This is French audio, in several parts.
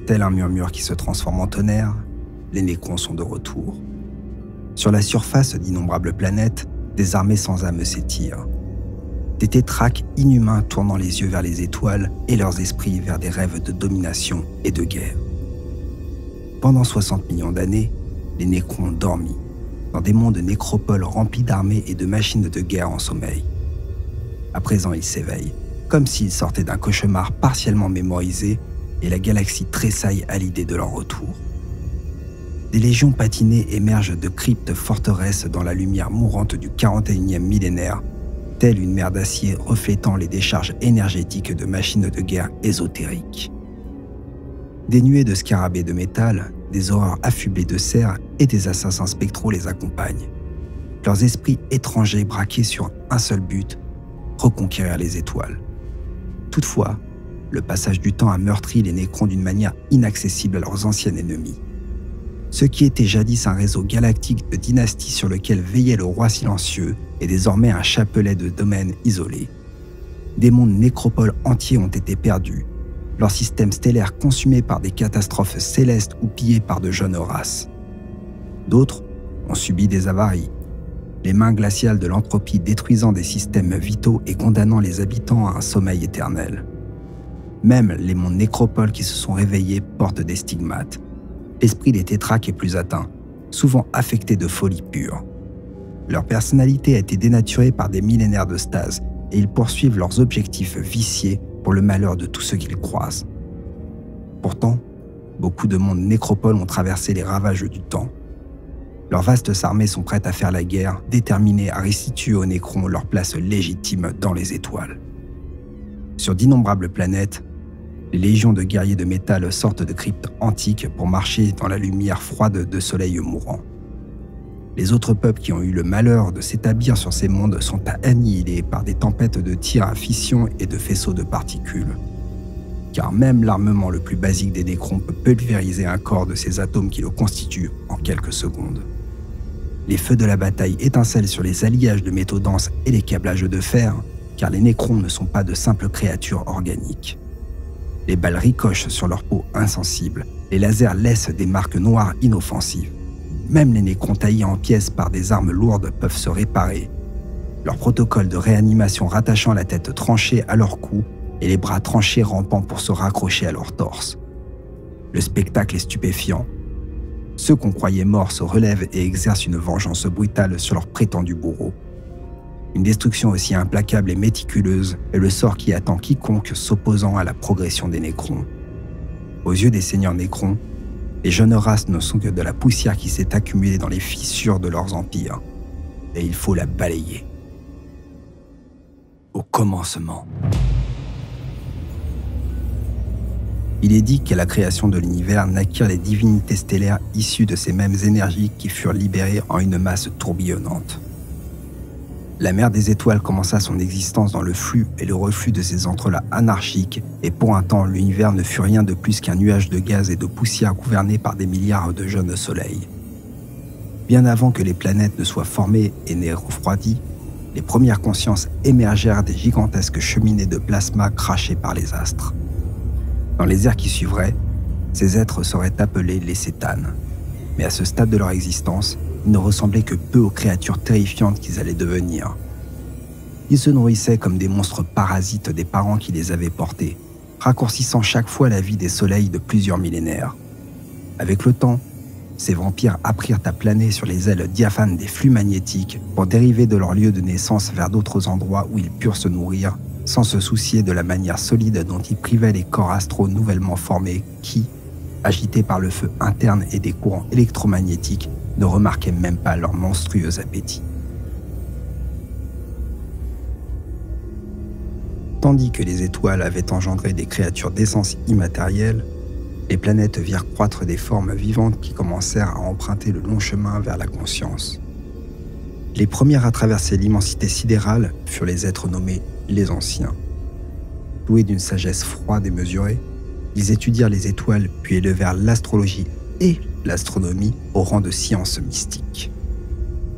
Tel un murmure qui se transforme en tonnerre, les Nécrons sont de retour. Sur la surface d'innombrables planètes, des armées sans âme s'étirent. Des tétraques inhumains tournant les yeux vers les étoiles et leurs esprits vers des rêves de domination et de guerre. Pendant 60 millions d'années, les Nécrons ont dormi, dans des mondes nécropoles remplis d'armées et de machines de guerre en sommeil. À présent, ils s'éveillent, comme s'ils sortaient d'un cauchemar partiellement mémorisé, et la galaxie tressaille à l'idée de leur retour. Des légions patinées émergent de cryptes forteresses dans la lumière mourante du 41e millénaire, telle une mer d'acier reflétant les décharges énergétiques de machines de guerre ésotériques. Des nuées de scarabées de métal, des horreurs affublées de cerfs et des assassins spectraux les accompagnent. Leurs esprits étrangers braqués sur un seul but, reconquérir les étoiles. Toutefois, le passage du temps a meurtri les Nécrons d'une manière inaccessible à leurs anciens ennemis. Ce qui était jadis un réseau galactique de dynasties sur lequel veillait le roi silencieux est désormais un chapelet de domaines isolés. Des mondes nécropoles entiers ont été perdus, leurs systèmes stellaires consumés par des catastrophes célestes ou pillés par de jeunes races. D'autres ont subi des avaries, les mains glaciales de l'entropie détruisant des systèmes vitaux et condamnant les habitants à un sommeil éternel. Même les mondes nécropoles qui se sont réveillés portent des stigmates. L'esprit des tétraques est plus atteint, souvent affecté de folie pure. Leur personnalité a été dénaturée par des millénaires de stase et ils poursuivent leurs objectifs viciés pour le malheur de tous ceux qu'ils croisent. Pourtant, beaucoup de mondes nécropoles ont traversé les ravages du temps. Leurs vastes armées sont prêtes à faire la guerre, déterminées à restituer aux Nécrons leur place légitime dans les étoiles. Sur d'innombrables planètes, les légions de guerriers de métal sortent de cryptes antiques pour marcher dans la lumière froide de soleils mourants. Les autres peuples qui ont eu le malheur de s'établir sur ces mondes sont annihilés par des tempêtes de tirs à fission et de faisceaux de particules. Car même l'armement le plus basique des Nécrons peut pulvériser un corps de ces atomes qui le constituent en quelques secondes. Les feux de la bataille étincellent sur les alliages de métaux denses et les câblages de fer, car les Nécrons ne sont pas de simples créatures organiques. Les balles ricochent sur leur peau insensible, les lasers laissent des marques noires inoffensives. Même les Nécrons taillés en pièces par des armes lourdes peuvent se réparer. Leur protocole de réanimation rattachant la tête tranchée à leur cou et les bras tranchés rampant pour se raccrocher à leur torse. Le spectacle est stupéfiant. Ceux qu'on croyait morts se relèvent et exercent une vengeance brutale sur leurs prétendus bourreaux. Une destruction aussi implacable et méticuleuse est le sort qui attend quiconque s'opposant à la progression des Nécrons. Aux yeux des seigneurs Nécrons, les jeunes races ne sont que de la poussière qui s'est accumulée dans les fissures de leurs empires, et il faut la balayer. Au commencement. Il est dit qu'à la création de l'univers naquirent les divinités stellaires issues de ces mêmes énergies qui furent libérées en une masse tourbillonnante. La mer des étoiles commença son existence dans le flux et le reflux de ces entrelacs anarchiques, et pour un temps, l'univers ne fut rien de plus qu'un nuage de gaz et de poussière gouverné par des milliards de jeunes soleils. Bien avant que les planètes ne soient formées et n'aient refroidi, les premières consciences émergèrent des gigantesques cheminées de plasma crachées par les astres. Dans les ères qui suivraient, ces êtres seraient appelés les cétanes. Mais à ce stade de leur existence, ils ne ressemblaient que peu aux créatures terrifiantes qu'ils allaient devenir. Ils se nourrissaient comme des monstres parasites des parents qui les avaient portés, raccourcissant chaque fois la vie des soleils de plusieurs millénaires. Avec le temps, ces vampires apprirent à planer sur les ailes diaphanes des flux magnétiques pour dériver de leur lieu de naissance vers d'autres endroits où ils purent se nourrir, sans se soucier de la manière solide dont ils privaient les corps astraux nouvellement formés qui, agités par le feu interne et des courants électromagnétiques, ne remarquaient même pas leur monstrueux appétit. Tandis que les étoiles avaient engendré des créatures d'essence immatérielle, les planètes virent croître des formes vivantes qui commencèrent à emprunter le long chemin vers la conscience. Les premières à traverser l'immensité sidérale furent les êtres nommés les Anciens. Doués d'une sagesse froide et mesurée, ils étudièrent les étoiles puis élevèrent l'astrologie et l'astronomie au rang de sciences mystiques.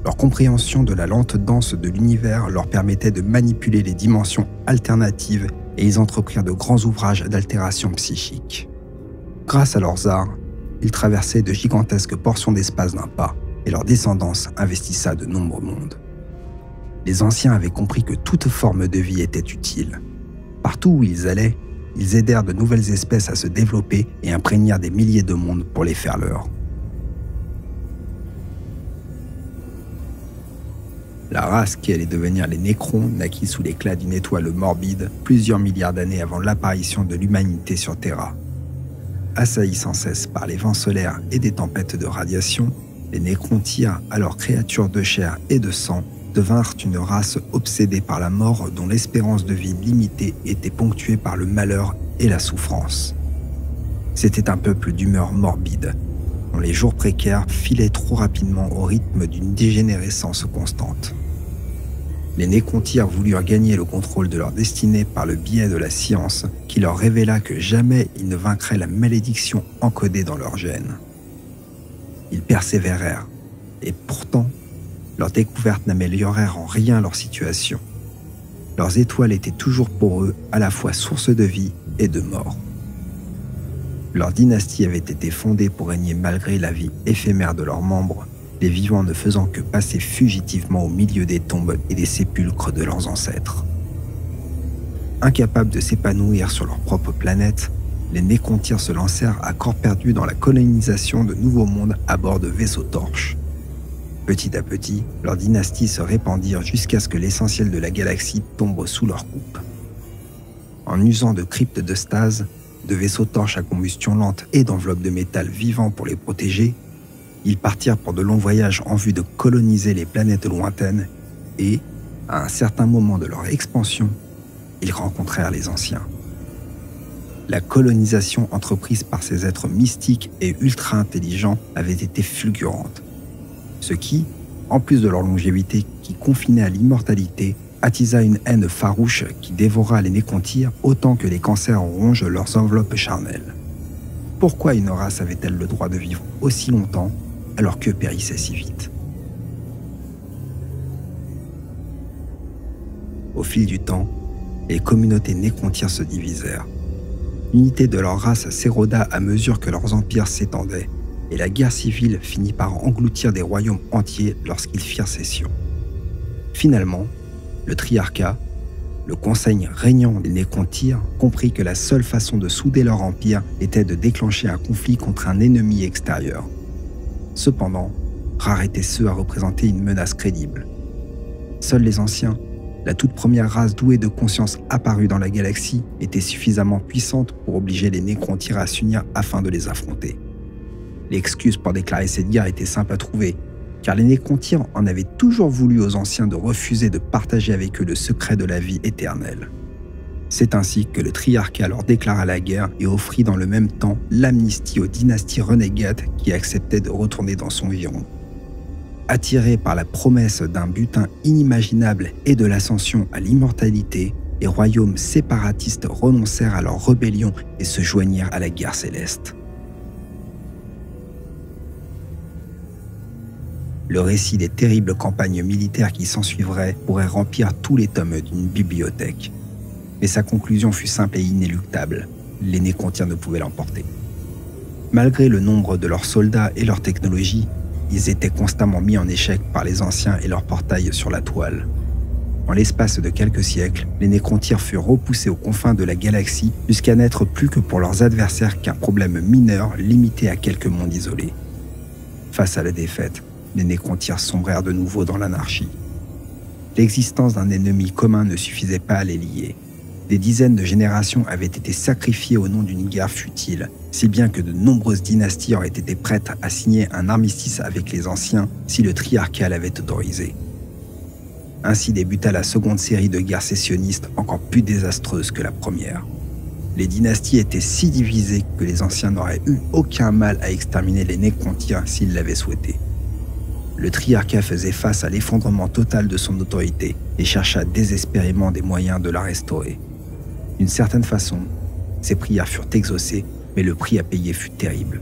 Leur compréhension de la lente danse de l'univers leur permettait de manipuler les dimensions alternatives et ils entreprirent de grands ouvrages d'altération psychique. Grâce à leurs arts, ils traversaient de gigantesques portions d'espace d'un pas, et leur descendance investissa de nombreux mondes. Les anciens avaient compris que toute forme de vie était utile. Partout où ils allaient, ils aidèrent de nouvelles espèces à se développer et imprégnèrent des milliers de mondes pour les faire leurs. La race qui allait devenir les Nécrons naquit sous l'éclat d'une étoile morbide plusieurs milliards d'années avant l'apparition de l'humanité sur Terra. Assaillis sans cesse par les vents solaires et des tempêtes de radiation, les Nécrontyres, alors créatures de chair et de sang, devinrent une race obsédée par la mort dont l'espérance de vie limitée était ponctuée par le malheur et la souffrance. C'était un peuple d'humeur morbide, dont les jours précaires filaient trop rapidement au rythme d'une dégénérescence constante. Les Nécrontyres voulurent gagner le contrôle de leur destinée par le biais de la science qui leur révéla que jamais ils ne vaincraient la malédiction encodée dans leur gènes. Ils persévérèrent, et pourtant, leurs découvertes n'améliorèrent en rien leur situation. Leurs étoiles étaient toujours pour eux à la fois source de vie et de mort. Leur dynastie avait été fondée pour régner malgré la vie éphémère de leurs membres, les vivants ne faisant que passer fugitivement au milieu des tombes et des sépulcres de leurs ancêtres. Incapables de s'épanouir sur leur propre planète, les Nécrontyres se lancèrent à corps perdu dans la colonisation de nouveaux mondes à bord de vaisseaux torches. Petit à petit, leur dynastie se répandirent jusqu'à ce que l'essentiel de la galaxie tombe sous leur coupe. En usant de cryptes de stase, de vaisseaux torches à combustion lente et d'enveloppes de métal vivant pour les protéger, ils partirent pour de longs voyages en vue de coloniser les planètes lointaines et, à un certain moment de leur expansion, ils rencontrèrent les anciens. La colonisation entreprise par ces êtres mystiques et ultra-intelligents avait été fulgurante, ce qui, en plus de leur longévité qui confinait à l'immortalité, attisa une haine farouche qui dévora les Nécrontyres autant que les cancers rongent leurs enveloppes charnelles. Pourquoi une race avait-elle le droit de vivre aussi longtemps alors qu'eux périssaient si vite? Au fil du temps, les communautés Nécrontyres se divisèrent. L'unité de leur race s'éroda à mesure que leurs empires s'étendaient, et la guerre civile finit par engloutir des royaumes entiers lorsqu'ils firent cession. Finalement, le Triarcat, le conseil régnant des Nécrontyres, comprit que la seule façon de souder leur empire était de déclencher un conflit contre un ennemi extérieur. Cependant, rares étaient ceux à représenter une menace crédible. Seuls les anciens, la toute première race douée de conscience apparue dans la galaxie, étaient suffisamment puissantes pour obliger les Nécrontyres à s'unir afin de les affronter. L'excuse pour déclarer cette guerre était simple à trouver, car les Nécrontyres en avaient toujours voulu aux anciens de refuser de partager avec eux le secret de la vie éternelle. C'est ainsi que le Triarcat leur déclara la guerre et offrit dans le même temps l'amnistie aux dynasties renégates qui acceptaient de retourner dans son giron. Attirés par la promesse d'un butin inimaginable et de l'ascension à l'immortalité, les royaumes séparatistes renoncèrent à leur rébellion et se joignirent à la guerre céleste. Le récit des terribles campagnes militaires qui s'ensuivraient pourrait remplir tous les tomes d'une bibliothèque. Mais sa conclusion fut simple et inéluctable. Les Nécrontyres ne pouvaient l'emporter. Malgré le nombre de leurs soldats et leur technologie, ils étaient constamment mis en échec par les anciens et leurs portails sur la toile. En l'espace de quelques siècles, les Nécrontyres furent repoussés aux confins de la galaxie jusqu'à n'être plus que pour leurs adversaires qu'un problème mineur limité à quelques mondes isolés. Face à la défaite, les Nécrontyres sombrèrent de nouveau dans l'anarchie. L'existence d'un ennemi commun ne suffisait pas à les lier. Des dizaines de générations avaient été sacrifiées au nom d'une guerre futile, si bien que de nombreuses dynasties auraient été prêtes à signer un armistice avec les anciens si le Triarcat l'avait autorisé. Ainsi débuta la seconde série de guerres sécessionnistes encore plus désastreuses que la première. Les dynasties étaient si divisées que les anciens n'auraient eu aucun mal à exterminer les Nécrontyres s'ils l'avaient souhaité. Le Triarcat faisait face à l'effondrement total de son autorité et chercha désespérément des moyens de la restaurer. D'une certaine façon, ses prières furent exaucées, mais le prix à payer fut terrible.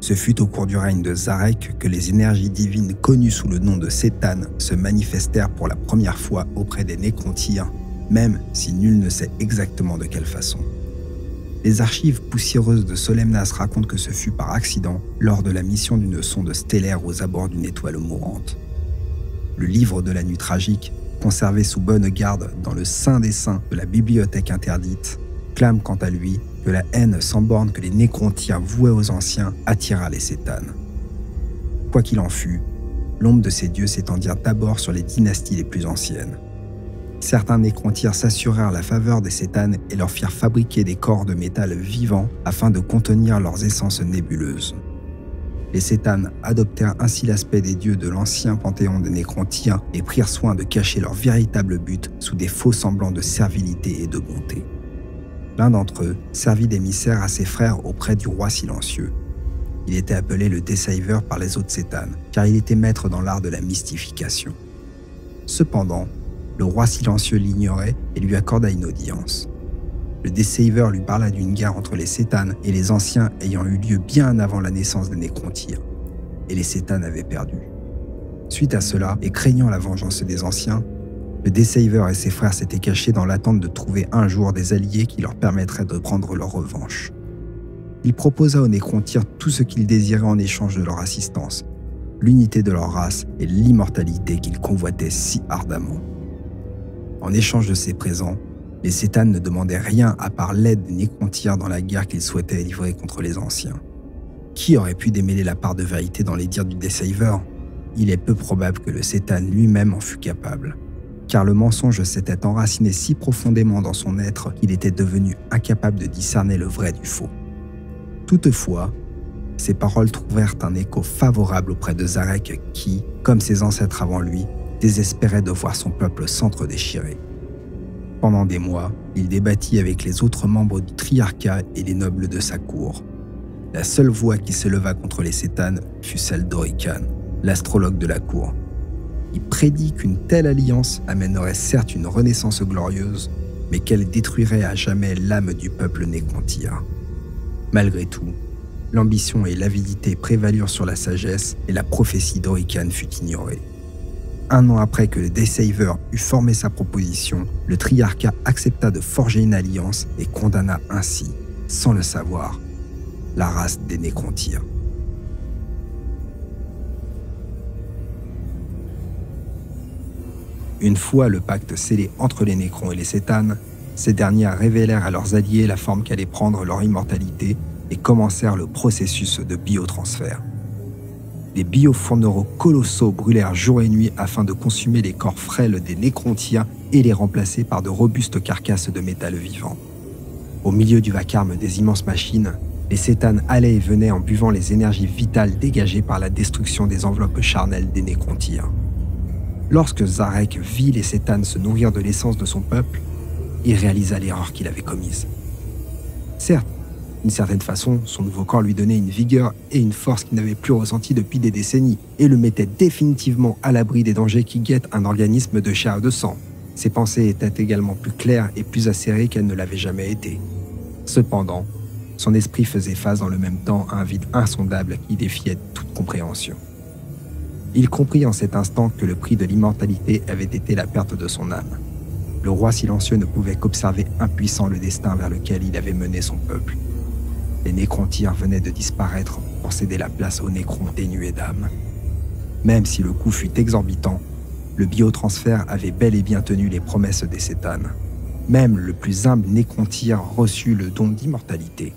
Ce fut au cours du règne de Zarek que les énergies divines connues sous le nom de Cétane se manifestèrent pour la première fois auprès des Nécrontyres même si nul ne sait exactement de quelle façon. Les archives poussiéreuses de Solemnas racontent que ce fut par accident lors de la mission d'une sonde stellaire aux abords d'une étoile mourante. Le livre de la nuit tragique, conservé sous bonne garde dans le saint des saints de la bibliothèque interdite, clame quant à lui que la haine sans borne que les nécrontyres vouaient aux anciens attira les Cétanes. Quoi qu'il en fût, l'ombre de ces dieux s'étendirent d'abord sur les dynasties les plus anciennes. Certains nécrontyres s'assurèrent la faveur des Cétanes et leur firent fabriquer des corps de métal vivants afin de contenir leurs essences nébuleuses. Les Cétanes adoptèrent ainsi l'aspect des dieux de l'ancien panthéon des nécrontyres et prirent soin de cacher leur véritable but sous des faux semblants de servilité et de bonté. L'un d'entre eux servit d'émissaire à ses frères auprès du roi silencieux. Il était appelé le Deceiver par les autres Cétanes, car il était maître dans l'art de la mystification. Cependant, le roi silencieux l'ignorait et lui accorda une audience. Le Deceiver lui parla d'une guerre entre les Cétanes et les anciens ayant eu lieu bien avant la naissance des nécrontyres, et les Cétanes avaient perdu. Suite à cela, et craignant la vengeance des anciens, le Deceiver et ses frères s'étaient cachés dans l'attente de trouver un jour des alliés qui leur permettraient de prendre leur revanche. Il proposa aux nécrontyres tout ce qu'ils désiraient en échange de leur assistance, l'unité de leur race et l'immortalité qu'ils convoitaient si ardemment. En échange de ces présents, les Cétanes ne demandaient rien à part l'aide des nécrontyres dans la guerre qu'ils souhaitaient livrer contre les anciens. Qui aurait pu démêler la part de vérité dans les dires du Deceiver? Il est peu probable que le Cétane lui-même en fût capable, car le mensonge s'était enraciné si profondément dans son être qu'il était devenu incapable de discerner le vrai du faux. Toutefois, ces paroles trouvèrent un écho favorable auprès de Zarek qui, comme ses ancêtres avant lui, désespérait de voir son peuple s'entre-déchirer. Pendant des mois, il débattit avec les autres membres du Triarcat et les nobles de sa cour. La seule voix qui s'éleva contre les Cétanes fut celle d'Orican, l'astrologue de la cour. Il prédit qu'une telle alliance amènerait certes une renaissance glorieuse, mais qu'elle détruirait à jamais l'âme du peuple nécrontyre. Malgré tout, l'ambition et l'avidité prévalurent sur la sagesse et la prophétie d'Orican fut ignorée. Un an après que le Deceiver eut formé sa proposition, le Triarcat accepta de forger une alliance et condamna ainsi, sans le savoir, la race des nécrontyres. Une fois le pacte scellé entre les Nécrons et les Cétanes, ces derniers révélèrent à leurs alliés la forme qu'allait prendre leur immortalité et commencèrent le processus de biotransfert. Des biofourneaux colossaux brûlèrent jour et nuit afin de consumer les corps frêles des nécrontyres et les remplacer par de robustes carcasses de métal vivant. Au milieu du vacarme des immenses machines, les Cétanes allaient et venaient en buvant les énergies vitales dégagées par la destruction des enveloppes charnelles des nécrontyres. Lorsque Zarek vit les Cétanes se nourrir de l'essence de son peuple, il réalisa l'erreur qu'il avait commise. Certes, d'une certaine façon, son nouveau corps lui donnait une vigueur et une force qu'il n'avait plus ressentie depuis des décennies et le mettait définitivement à l'abri des dangers qui guettent un organisme de chair et de sang. Ses pensées étaient également plus claires et plus acérées qu'elles ne l'avaient jamais été. Cependant, son esprit faisait face dans le même temps à un vide insondable qui défiait toute compréhension. Il comprit en cet instant que le prix de l'immortalité avait été la perte de son âme. Le roi silencieux ne pouvait qu'observer impuissant le destin vers lequel il avait mené son peuple. Les nécrontyres venaient de disparaître pour céder la place aux nécrons dénués d'âme. Même si le coût fut exorbitant, le biotransfert avait bel et bien tenu les promesses des Cétanes. Même le plus humble nécrontyre reçut le don d'immortalité.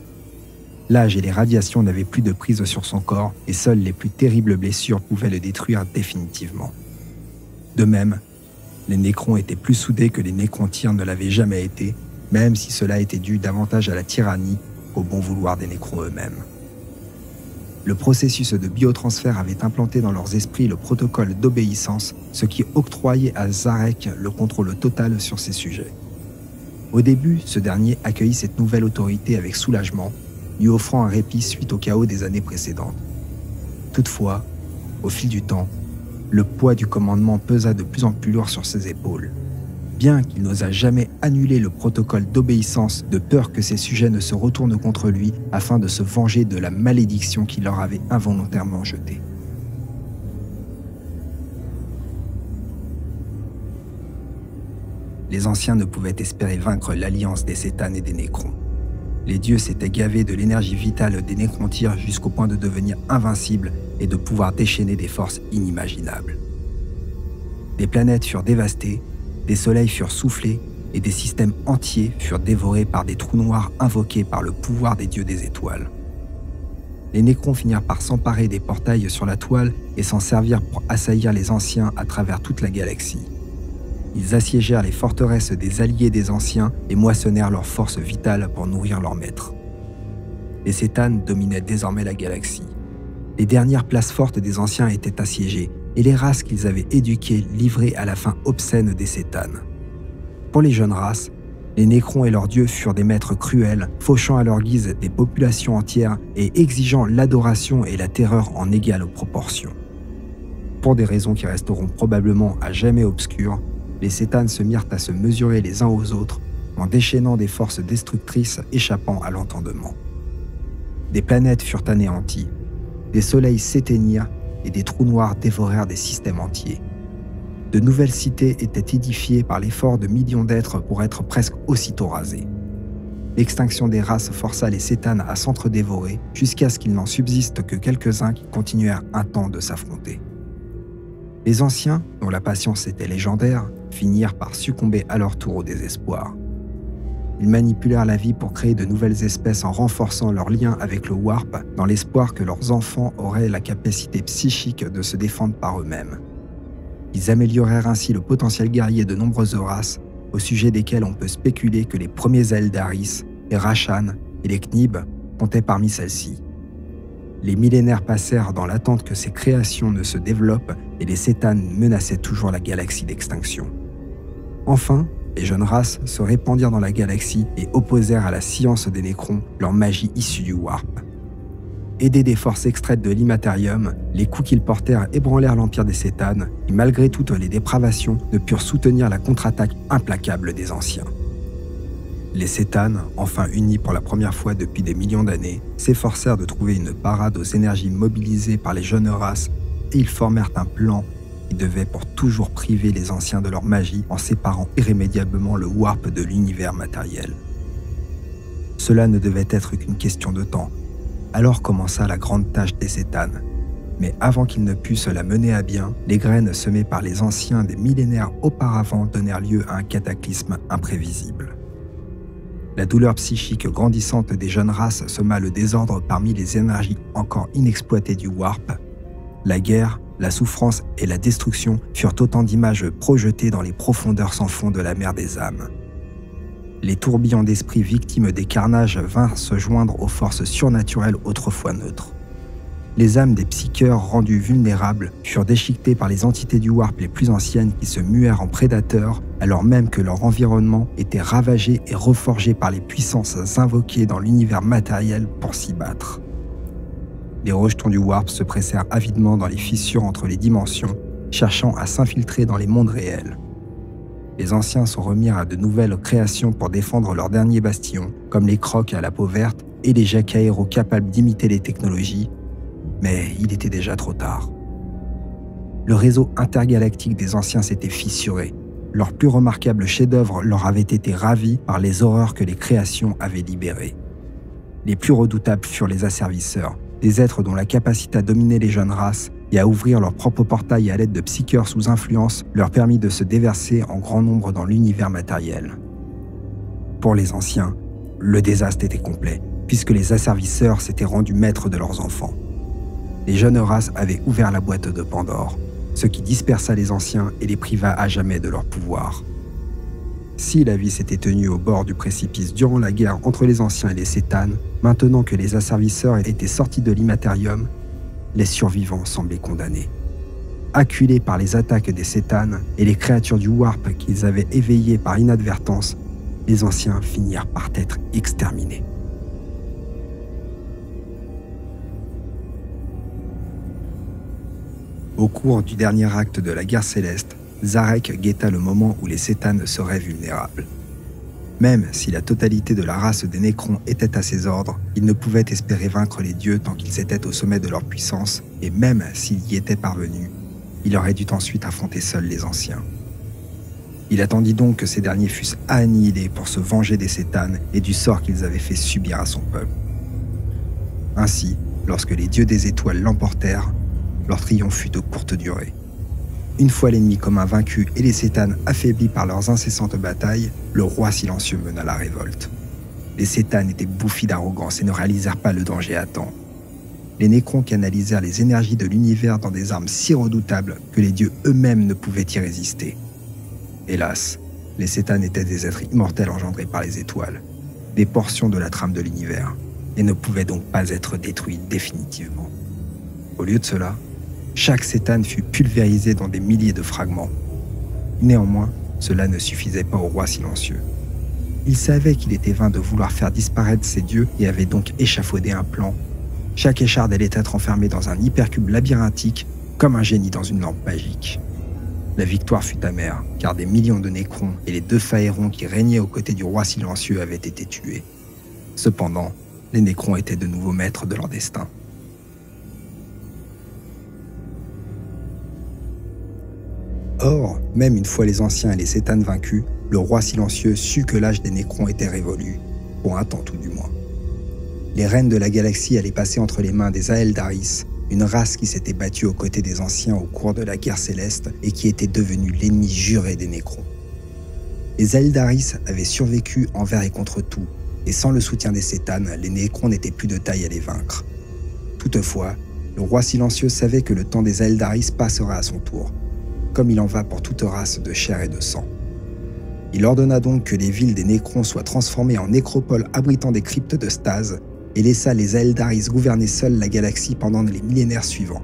L'âge et les radiations n'avaient plus de prise sur son corps et seules les plus terribles blessures pouvaient le détruire définitivement. De même, les nécrons étaient plus soudés que les nécrontyres ne l'avaient jamais été, même si cela était dû davantage à la tyrannie qu'au bon vouloir des nécrons eux-mêmes. Le processus de biotransfert avait implanté dans leurs esprits le protocole d'obéissance, ce qui octroyait à Zarek le contrôle total sur ces sujets. Au début, ce dernier accueillit cette nouvelle autorité avec soulagement, lui offrant un répit suite au chaos des années précédentes. Toutefois, au fil du temps, le poids du commandement pesa de plus en plus lourd sur ses épaules. Bien qu'il n'osât jamais annuler le protocole d'obéissance de peur que ses sujets ne se retournent contre lui afin de se venger de la malédiction qu'il leur avait involontairement jetée. les anciens ne pouvaient espérer vaincre l'alliance des Cétanes et des Nécrons. Les dieux s'étaient gavés de l'énergie vitale des Nécrontyres jusqu'au point de devenir invincibles et de pouvoir déchaîner des forces inimaginables. Des planètes furent dévastées, des soleils furent soufflés et des systèmes entiers furent dévorés par des trous noirs invoqués par le pouvoir des dieux des étoiles. Les Nécrons finirent par s'emparer des portails sur la toile et s'en servir pour assaillir les anciens à travers toute la galaxie. Ils assiégèrent les forteresses des alliés des anciens et moissonnèrent leurs forces vitales pour nourrir leurs maîtres. Les Cétanes dominaient désormais la galaxie. Les dernières places fortes des anciens étaient assiégées et les races qu'ils avaient éduquées livrées à la faim obscène des Cétanes. Pour les jeunes races, les Nécrons et leurs dieux furent des maîtres cruels, fauchant à leur guise des populations entières et exigeant l'adoration et la terreur en égales proportions. Pour des raisons qui resteront probablement à jamais obscures, les Cétanes se mirent à se mesurer les uns aux autres en déchaînant des forces destructrices échappant à l'entendement. Des planètes furent anéanties, des soleils s'éteignirent et des trous noirs dévorèrent des systèmes entiers. De nouvelles cités étaient édifiées par l'effort de millions d'êtres pour être presque aussitôt rasées. L'extinction des races força les Cétanes à s'entre-dévorer jusqu'à ce qu'il n'en subsiste que quelques-uns qui continuèrent un temps de s'affronter. Les anciens, dont la patience était légendaire, finirent par succomber à leur tour au désespoir. Ils manipulèrent la vie pour créer de nouvelles espèces en renforçant leurs liens avec le Warp dans l'espoir que leurs enfants auraient la capacité psychique de se défendre par eux-mêmes. Ils améliorèrent ainsi le potentiel guerrier de nombreuses races, au sujet desquelles on peut spéculer que les premiers Aeldaris, les Rashan et les Knib comptaient parmi celles-ci. Les millénaires passèrent dans l'attente que ces créations ne se développent et les Cétanes menaçaient toujours la galaxie d'extinction. Enfin, les jeunes races se répandirent dans la galaxie et opposèrent à la science des Nécrons leur magie issue du Warp. Aidés des forces extraites de l'Immaterium, les coups qu'ils portèrent ébranlèrent l'empire des Cétanes et malgré toutes les dépravations, ne purent soutenir la contre-attaque implacable des anciens. Les Cétanes, enfin unis pour la première fois depuis des millions d'années, s'efforcèrent de trouver une parade aux énergies mobilisées par les jeunes races et ils formèrent un plan qui devait pour toujours priver les anciens de leur magie en séparant irrémédiablement le Warp de l'univers matériel. Cela ne devait être qu'une question de temps. Alors commença la grande tâche des Cétanes. Mais avant qu'ils ne pussent la mener à bien, les graines semées par les anciens des millénaires auparavant donnèrent lieu à un cataclysme imprévisible. La douleur psychique grandissante des jeunes races sema le désordre parmi les énergies encore inexploitées du Warp. La guerre, la souffrance et la destruction furent autant d'images projetées dans les profondeurs sans fond de la mer des âmes. Les tourbillons d'esprits victimes des carnages vinrent se joindre aux forces surnaturelles autrefois neutres. Les âmes des psycheurs rendus vulnérables furent déchiquetées par les entités du Warp les plus anciennes qui se muèrent en prédateurs alors même que leur environnement était ravagé et reforgé par les puissances invoquées dans l'univers matériel pour s'y battre. Les rejetons du Warp se pressèrent avidement dans les fissures entre les dimensions, cherchant à s'infiltrer dans les mondes réels. Les anciens se remirent à de nouvelles créations pour défendre leurs derniers bastions, comme les crocs à la peau verte et les jacaéros capables d'imiter les technologies, mais il était déjà trop tard. Le réseau intergalactique des anciens s'était fissuré. Leurs plus remarquables chefs-d'œuvre leur avaient été ravis par les horreurs que les créations avaient libérées. Les plus redoutables furent les asservisseurs, des êtres dont la capacité à dominer les jeunes races et à ouvrir leur propre portail à l'aide de psycheurs sous influence leur permit de se déverser en grand nombre dans l'univers matériel. Pour les anciens, le désastre était complet, puisque les asservisseurs s'étaient rendus maîtres de leurs enfants. Les jeunes races avaient ouvert la boîte de Pandore, ce qui dispersa les anciens et les priva à jamais de leur pouvoir. Si la vie s'était tenue au bord du précipice durant la guerre entre les anciens et les Cétanes, maintenant que les asservisseurs étaient sortis de l'Immaterium, les survivants semblaient condamnés. Acculés par les attaques des Cétanes et les créatures du Warp qu'ils avaient éveillées par inadvertance, les anciens finirent par être exterminés. Au cours du dernier acte de la guerre céleste, Zarek guetta le moment où les Cétanes seraient vulnérables. Même si la totalité de la race des Nécrons était à ses ordres, il ne pouvait espérer vaincre les dieux tant qu'ils étaient au sommet de leur puissance, et même s'il y était parvenu, il aurait dû ensuite affronter seuls les anciens. Il attendit donc que ces derniers fussent annihilés pour se venger des Cétanes et du sort qu'ils avaient fait subir à son peuple. Ainsi, lorsque les dieux des étoiles l'emportèrent, leur triomphe fut de courte durée. Une fois l'ennemi commun vaincu et les Cétanes affaiblis par leurs incessantes batailles, le roi silencieux mena la révolte. Les Cétanes étaient bouffis d'arrogance et ne réalisèrent pas le danger à temps. Les Nécrons canalisèrent les énergies de l'univers dans des armes si redoutables que les dieux eux-mêmes ne pouvaient y résister. Hélas, les Cétanes étaient des êtres immortels engendrés par les étoiles, des portions de la trame de l'univers, et ne pouvaient donc pas être détruits définitivement. Au lieu de cela, chaque Cétane fut pulvérisé dans des milliers de fragments. Néanmoins, cela ne suffisait pas au roi silencieux. Il savait qu'il était vain de vouloir faire disparaître ses dieux et avait donc échafaudé un plan. Chaque écharde allait être enfermée dans un hypercube labyrinthique, comme un génie dans une lampe magique. La victoire fut amère, car des millions de Nécrons et les 2 Phaérons qui régnaient aux côtés du roi silencieux avaient été tués. Cependant, les Nécrons étaient de nouveau maîtres de leur destin. Or, même une fois les anciens et les Cétanes vaincus, le roi silencieux sut que l'âge des Nécrons était révolu, pour un temps tout du moins. Les rênes de la galaxie allaient passer entre les mains des Aeldaris, une race qui s'était battue aux côtés des anciens au cours de la guerre céleste et qui était devenue l'ennemi juré des Nécrons. Les Aeldaris avaient survécu envers et contre tout, et sans le soutien des Cétanes, les Nécrons n'étaient plus de taille à les vaincre. Toutefois, le roi silencieux savait que le temps des Aeldaris passera à son tour, comme il en va pour toute race de chair et de sang. Il ordonna donc que les villes des Nécrons soient transformées en nécropoles abritant des cryptes de stase et laissa les Aeldaris gouverner seuls la galaxie pendant les millénaires suivants.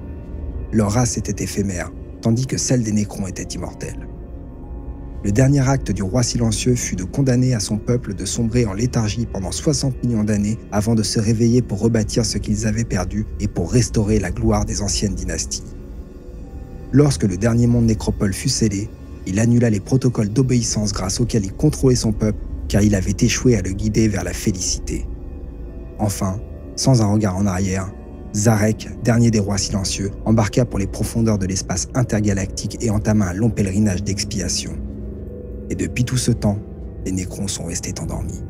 Leur race était éphémère, tandis que celle des Nécrons était immortelle. Le dernier acte du roi silencieux fut de condamner à son peuple de sombrer en léthargie pendant 60 millions d'années avant de se réveiller pour rebâtir ce qu'ils avaient perdu et pour restaurer la gloire des anciennes dynasties. Lorsque le dernier monde nécropole fut scellé, il annula les protocoles d'obéissance grâce auxquels il contrôlait son peuple, car il avait échoué à le guider vers la félicité. Enfin, sans un regard en arrière, Zarek, dernier des rois silencieux, embarqua pour les profondeurs de l'espace intergalactique et entama un long pèlerinage d'expiation. Et depuis tout ce temps, les Nécrons sont restés endormis.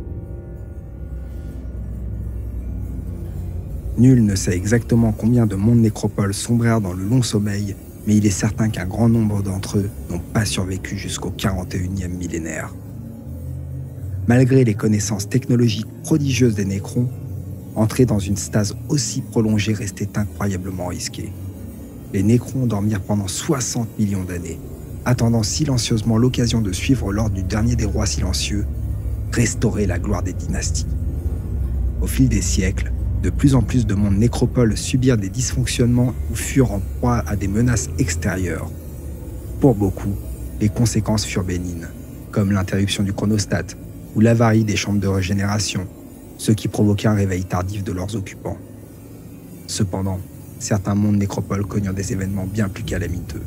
Nul ne sait exactement combien de mondes nécropoles sombrèrent dans le long sommeil, mais il est certain qu'un grand nombre d'entre eux n'ont pas survécu jusqu'au 41e millénaire. Malgré les connaissances technologiques prodigieuses des Nécrons, entrer dans une stase aussi prolongée restait incroyablement risqué. Les Nécrons dormirent pendant 60 millions d'années, attendant silencieusement l'occasion de suivre l'ordre du dernier des rois silencieux, restaurer la gloire des dynasties. Au fil des siècles, de plus en plus de mondes nécropoles subirent des dysfonctionnements ou furent en proie à des menaces extérieures. Pour beaucoup, les conséquences furent bénignes, comme l'interruption du chronostat ou l'avarie des chambres de régénération, ce qui provoquait un réveil tardif de leurs occupants. Cependant, certains mondes nécropoles connurent des événements bien plus calamiteux.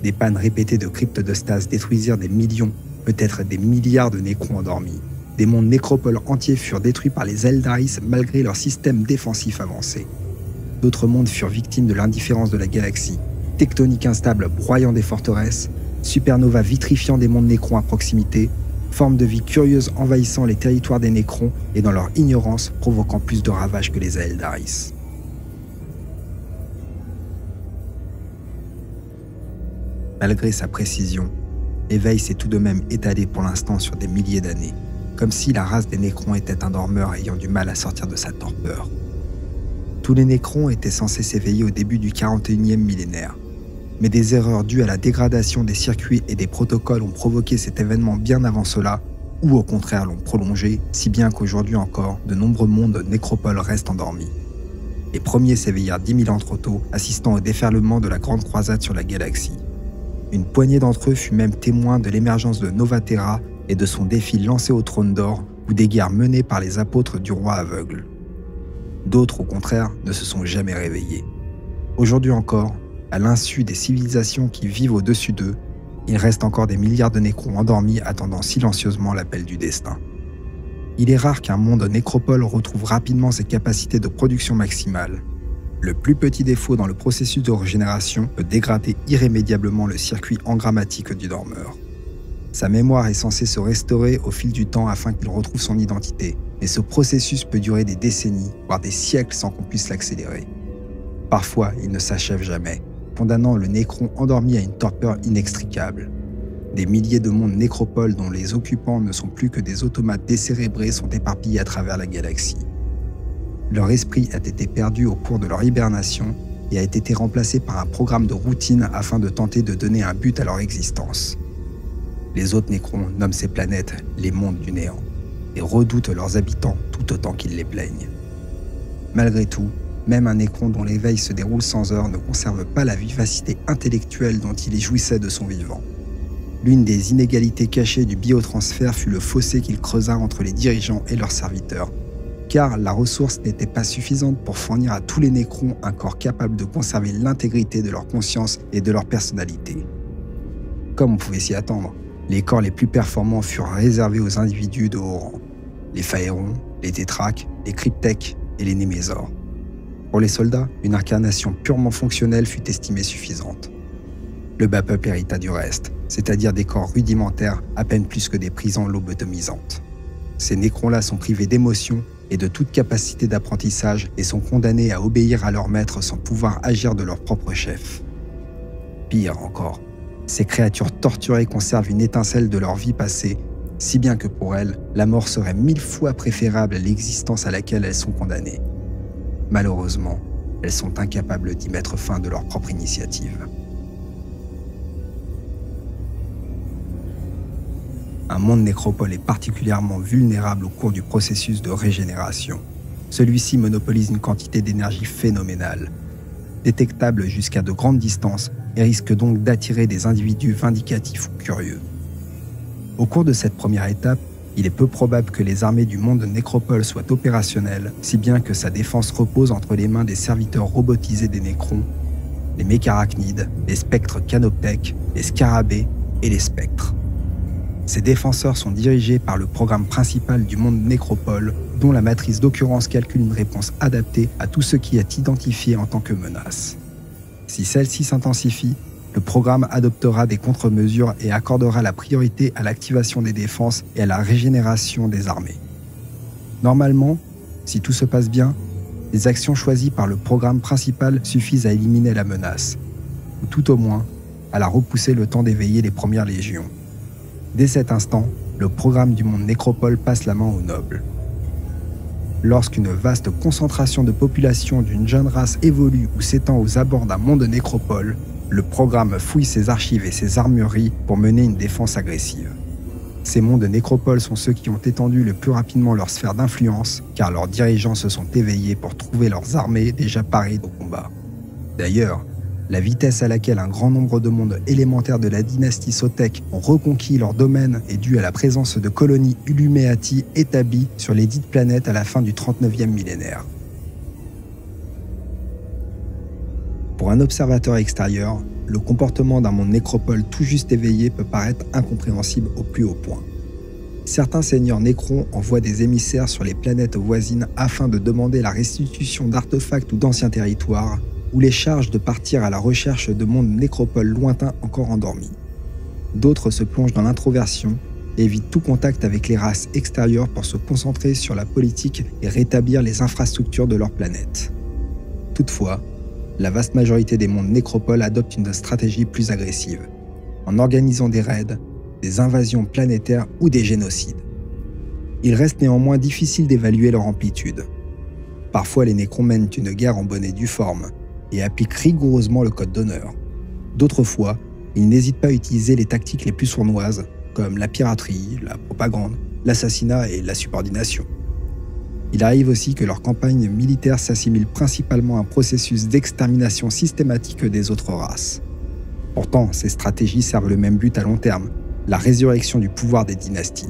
Des pannes répétées de cryptes de stase détruisirent des millions, peut-être des milliards de Nécrons endormis. Des mondes nécropoles entiers furent détruits par les Aeldaris malgré leur système défensif avancé. D'autres mondes furent victimes de l'indifférence de la galaxie, tectoniques instables broyant des forteresses, supernovas vitrifiant des mondes Nécrons à proximité, formes de vie curieuses envahissant les territoires des Nécrons et dans leur ignorance provoquant plus de ravages que les Aeldaris. Malgré sa précision, l'éveil s'est tout de même étalé pour l'instant sur des milliers d'années, comme si la race des Nécrons était un dormeur ayant du mal à sortir de sa torpeur. Tous les Nécrons étaient censés s'éveiller au début du 41e millénaire, mais des erreurs dues à la dégradation des circuits et des protocoles ont provoqué cet événement bien avant cela, ou au contraire l'ont prolongé, si bien qu'aujourd'hui encore, de nombreux mondes nécropoles restent endormis. Les premiers s'éveillèrent 10 000 ans trop tôt, assistant au déferlement de la Grande Croisade sur la galaxie. Une poignée d'entre eux fut même témoin de l'émergence de Novatera et de son défi lancé au trône d'or ou des guerres menées par les apôtres du roi aveugle. D'autres, au contraire, ne se sont jamais réveillés. Aujourd'hui encore, à l'insu des civilisations qui vivent au-dessus d'eux, il reste encore des milliards de Nécrons endormis attendant silencieusement l'appel du destin. Il est rare qu'un monde nécropole retrouve rapidement ses capacités de production maximale. Le plus petit défaut dans le processus de régénération peut dégrader irrémédiablement le circuit engrammatique du dormeur. Sa mémoire est censée se restaurer au fil du temps afin qu'il retrouve son identité, mais ce processus peut durer des décennies, voire des siècles sans qu'on puisse l'accélérer. Parfois, il ne s'achève jamais, condamnant le nécron endormi à une torpeur inextricable. Des milliers de mondes nécropoles dont les occupants ne sont plus que des automates décérébrés sont éparpillés à travers la galaxie. Leur esprit a été perdu au cours de leur hibernation et a été remplacé par un programme de routine afin de tenter de donner un but à leur existence. Les autres nécrons nomment ces planètes les mondes du néant et redoutent leurs habitants tout autant qu'ils les plaignent. Malgré tout, même un nécron dont l'éveil se déroule sans heure ne conserve pas la vivacité intellectuelle dont il y jouissait de son vivant. L'une des inégalités cachées du biotransfert fut le fossé qu'il creusa entre les dirigeants et leurs serviteurs, car la ressource n'était pas suffisante pour fournir à tous les nécrons un corps capable de conserver l'intégrité de leur conscience et de leur personnalité. Comme on pouvait s'y attendre, les corps les plus performants furent réservés aux individus de haut rang, les Phaérons, les Tétraques, les Cryptèques et les Némésors. Pour les soldats, une incarnation purement fonctionnelle fut estimée suffisante. Le bas peuple hérita du reste, c'est-à-dire des corps rudimentaires à peine plus que des prisons lobotomisantes. Ces nécrons-là sont privés d'émotions et de toute capacité d'apprentissage et sont condamnés à obéir à leur maître sans pouvoir agir de leur propre chef. Pire encore, ces créatures torturées conservent une étincelle de leur vie passée, si bien que pour elles, la mort serait 1000 fois préférable à l'existence à laquelle elles sont condamnées. Malheureusement, elles sont incapables d'y mettre fin de leur propre initiative. Un monde nécropole est particulièrement vulnérable au cours du processus de régénération. Celui-ci monopolise une quantité d'énergie phénoménale, détectable jusqu'à de grandes distances et risque donc d'attirer des individus vindicatifs ou curieux. Au cours de cette première étape, il est peu probable que les armées du monde nécropole soient opérationnelles, si bien que sa défense repose entre les mains des serviteurs robotisés des nécrons, les mécarachnides, les spectres canoptèques, les scarabées et les spectres. Ces défenseurs sont dirigés par le programme principal du monde nécropole, dont la matrice d'occurrence calcule une réponse adaptée à tout ce qui est identifié en tant que menace. Si celle-ci s'intensifie, le programme adoptera des contre-mesures et accordera la priorité à l'activation des défenses et à la régénération des armées. Normalement, si tout se passe bien, les actions choisies par le programme principal suffisent à éliminer la menace, ou tout au moins à la repousser le temps d'éveiller les premières légions. Dès cet instant, le programme du monde nécropole passe la main aux nobles. Lorsqu'une vaste concentration de population d'une jeune race évolue ou s'étend aux abords d'un monde nécropole, le programme fouille ses archives et ses armureries pour mener une défense agressive. Ces mondes nécropoles sont ceux qui ont étendu le plus rapidement leur sphère d'influence, car leurs dirigeants se sont éveillés pour trouver leurs armées déjà parées au combat. D'ailleurs, la vitesse à laquelle un grand nombre de mondes élémentaires de la dynastie Sotek ont reconquis leur domaine est due à la présence de colonies Ulumeati établies sur les dites planètes à la fin du 39e millénaire. Pour un observateur extérieur, le comportement d'un monde nécropole tout juste éveillé peut paraître incompréhensible au plus haut point. Certains seigneurs nécrons envoient des émissaires sur les planètes voisines afin de demander la restitution d'artefacts ou d'anciens territoires, ou les charges de partir à la recherche de mondes nécropoles lointains encore endormis. D'autres se plongent dans l'introversion et évitent tout contact avec les races extérieures pour se concentrer sur la politique et rétablir les infrastructures de leur planète. Toutefois, la vaste majorité des mondes nécropoles adoptent une stratégie plus agressive, en organisant des raids, des invasions planétaires ou des génocides. Il reste néanmoins difficile d'évaluer leur amplitude. Parfois, les nécrons mènent une guerre en bonne et due forme, et appliquent rigoureusement le code d'honneur. D'autres fois, ils n'hésitent pas à utiliser les tactiques les plus sournoises, comme la piraterie, la propagande, l'assassinat et la subordination. Il arrive aussi que leur campagne militaire s'assimile principalement à un processus d'extermination systématique des autres races. Pourtant, ces stratégies servent le même but à long terme, la résurrection du pouvoir des dynasties.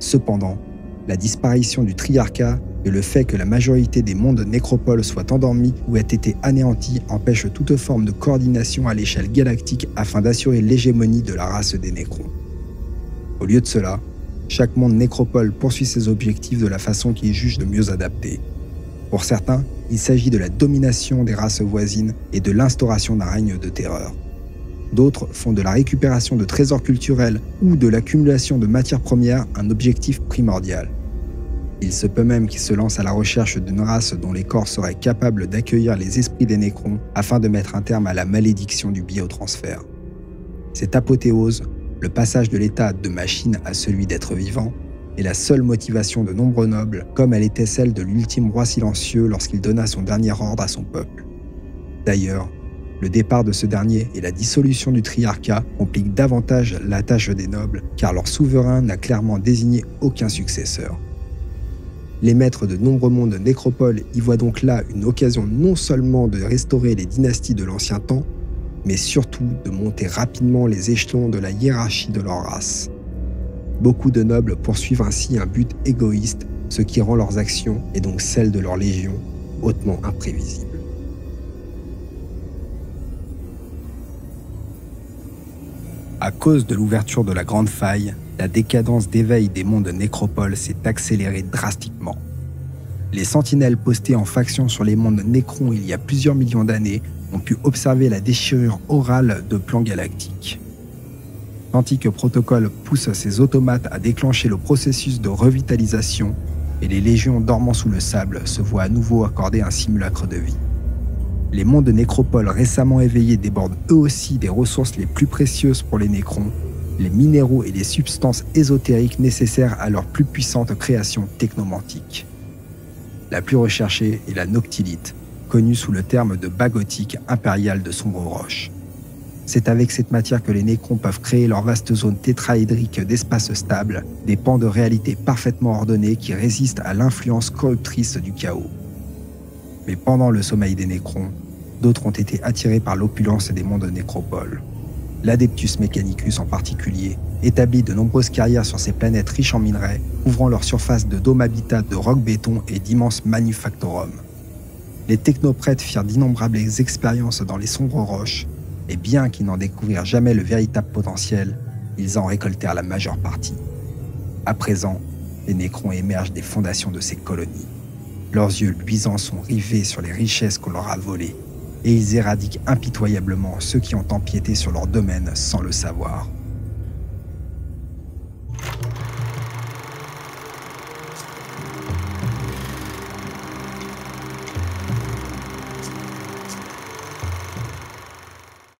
Cependant, la disparition du triarcat et le fait que la majorité des mondes nécropoles soient endormis ou aient été anéantis empêche toute forme de coordination à l'échelle galactique afin d'assurer l'hégémonie de la race des nécrons. Au lieu de cela, chaque monde nécropole poursuit ses objectifs de la façon qu'il juge de mieux adaptée. Pour certains, il s'agit de la domination des races voisines et de l'instauration d'un règne de terreur. D'autres font de la récupération de trésors culturels ou de l'accumulation de matières premières un objectif primordial. Il se peut même qu'ils se lancent à la recherche d'une race dont les corps seraient capables d'accueillir les esprits des nécrons afin de mettre un terme à la malédiction du biotransfert. Cette apothéose, le passage de l'état de machine à celui d'être vivant, est la seule motivation de nombreux nobles, comme elle était celle de l'ultime roi silencieux lorsqu'il donna son dernier ordre à son peuple. D'ailleurs, le départ de ce dernier et la dissolution du triarcat compliquent davantage la tâche des nobles, car leur souverain n'a clairement désigné aucun successeur. Les maîtres de nombreux mondes nécropoles y voient donc là une occasion non seulement de restaurer les dynasties de l'ancien temps, mais surtout de monter rapidement les échelons de la hiérarchie de leur race. Beaucoup de nobles poursuivent ainsi un but égoïste, ce qui rend leurs actions, et donc celles de leur légion, hautement imprévisibles. À cause de l'ouverture de la Grande Faille, la décadence d'éveil des mondes nécropoles s'est accélérée drastiquement. Les sentinelles postées en faction sur les mondes nécrons il y a plusieurs millions d'années ont pu observer la déchirure orale de plans galactiques. Tandis que Protocol pousse ses automates à déclencher le processus de revitalisation et les légions dormant sous le sable se voient à nouveau accorder un simulacre de vie. Les mondes nécropoles récemment éveillés débordent eux aussi des ressources les plus précieuses pour les nécrons, les minéraux et les substances ésotériques nécessaires à leur plus puissante création technomantique. La plus recherchée est la noctilite, connue sous le terme de bagotique impériale de sombre roche. C'est avec cette matière que les nécrons peuvent créer leur vaste zone tétraédrique d'espace stable, des pans de réalité parfaitement ordonnés qui résistent à l'influence corruptrice du chaos. Mais pendant le sommeil des nécrons, d'autres ont été attirés par l'opulence des mondes nécropoles. L'Adeptus Mechanicus en particulier établit de nombreuses carrières sur ces planètes riches en minerais, couvrant leur surface de dômes habitats de roc-béton et d'immenses manufactorums. Les technoprêtres firent d'innombrables expériences dans les sombres roches, et bien qu'ils n'en découvrirent jamais le véritable potentiel, ils en récoltèrent la majeure partie. À présent, les nécrons émergent des fondations de ces colonies. Leurs yeux luisants sont rivés sur les richesses qu'on leur a volées, et ils éradiquent impitoyablement ceux qui ont empiété sur leur domaine sans le savoir.